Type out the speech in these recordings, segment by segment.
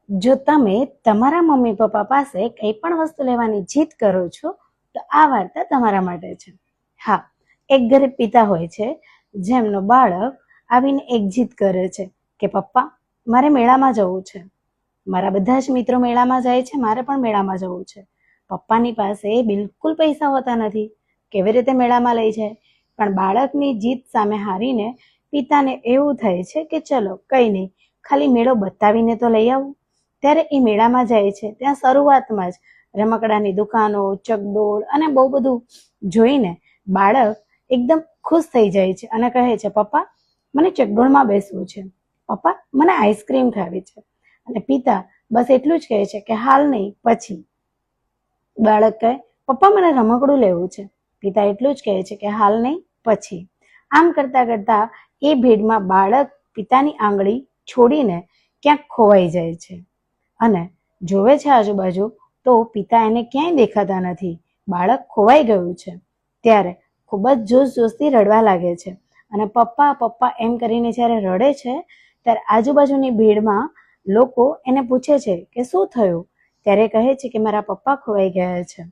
જો તમે તમારા મમ્મી પપ્પા પાસે કંઈ પણ વસ્તુ લેવાની જીદ કરો છો તો આ વાર્તા તમારા માટે છે. હા, એક ગરીબ પિતા હોય છે જેમનો બાળક આવીને એક જીદ કરે છે કે પપ્પા મારે મેળામાં જવું છે, મારા બધા જ મિત્રો મેળામાં જાય છે, મારે પણ મેળામાં જવું છે. પપ્પાની પાસે બિલકુલ પૈસા હોતા નથી, કેવી રીતે મેળામાં લઈ જાય? પણ બાળકની જીદ સામે હારીને પિતાને એવું થાય છે કે ચલો કંઈ નહીં, ખાલી મેળો બતાવીને તો લઈ આવું. ત્યારે એ મેળામાં જાય છે. ત્યાં શરૂઆતમાં જ રમકડાની દુકાનો, ચકડોળ અને બહુ બધું જોઈને બાળક એકદમ ખુશ થઈ જાય છે અને કહે છે પપ્પા મને ચકડોળમાં બેસવું છે, પપ્પા મને આઈસ્ક્રીમ ખાવી છે. અને પિતા બસ એટલું જ કહે છે કે હાલ નહીં, પછી. બાળક કહે પપ્પા મને રમકડું લેવું છે, પિતા એટલું જ કહે છે કે હાલ નહીં, પછી. આમ કરતા કરતા એ ભીડમાં બાળક પિતાની આંગળી છોડીને ક્યાંક ખોવાઈ જાય છે અને જોવે છે આજુબાજુ તો પિતા એને ક્યાંય દેખાતા નથી. બાળક ખોવાઈ ગયું છે. ત્યારે ખૂબ જ જોશથી રડવા લાગે છે અને પપ્પા પપ્પા એમ કરીને જ્યારે રડે છે ત્યારે આજુબાજુની ભીડમાં લોકો એને પૂછે છે કે શું થયું? ત્યારે કહે છે કે મારા પપ્પા ખોવાઈ ગયા છે.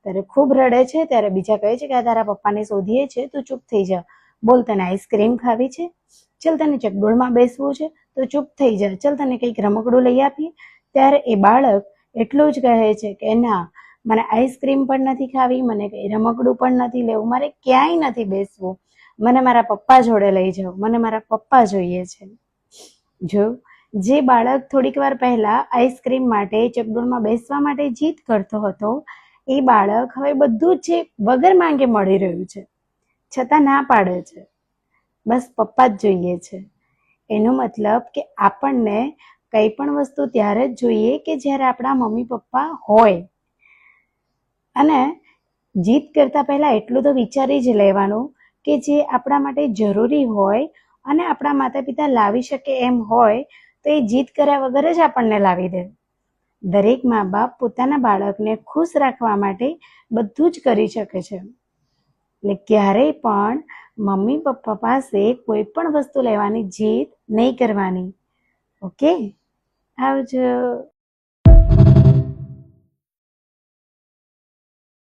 ત્યારે ખૂબ રડે છે. ત્યારે બીજા કહે છે કે આ તારા પપ્પાને શોધીએ છે, તું ચૂપ થઈ જા. બોલ, તને આઈસ્ક્રીમ ખાવી છે? ચલ, તને ચકડોળમાં બેસવું છે તો ચૂપ થઈ જા. ચલ, તને કંઈક રમકડું લઈ આપીએ. ત્યારે એ બાળક એટલું જ કહે છે કે ના, મને આઈસ્ક્રીમ પણ નથી ખાવી, મને કંઈ રમકડું પણ નથી લેવું, મારે ક્યાંય નથી બેસવું, મને મારા પપ્પા જોડે લઈ જાઓ, મને મારા પપ્પા જોઈએ છે. જો જે બાળક થોડીક વાર પહેલા આઈસ્ક્રીમ માટે, ચકડોળમાં બેસવા માટે જીદ કરતો હતો, એ બાળક હવે બધું જ વગર માંગે મળી રહ્યું છે, છતાં ના પાડે છે, બસ પપ્પા જ જોઈએ છે. એનો મતલબ કે આપણને કંઈ પણ વસ્તુ ત્યારે જ જોઈએ કે જ્યારે આપણા મમ્મી પપ્પા હોય. અને જીદ કરતા પહેલા એટલું તો વિચારી જ લેવાનું કે જે આપણા માટે જરૂરી હોય અને આપણા માતા પિતા લાવી શકે એમ હોય તો એ જીદ કર્યા વગર જ આપણને લાવી દે. દરેક મા બાપ પોતાના બાળકને ખુશ રાખવા માટે બધું જ કરી શકે છે. એટલે ક્યારેય પણ મમ્મી પપ્પા પાસે કોઈ પણ વસ્તુ લેવાની જીદ નહીં કરવાની. ઓકે, આવજો.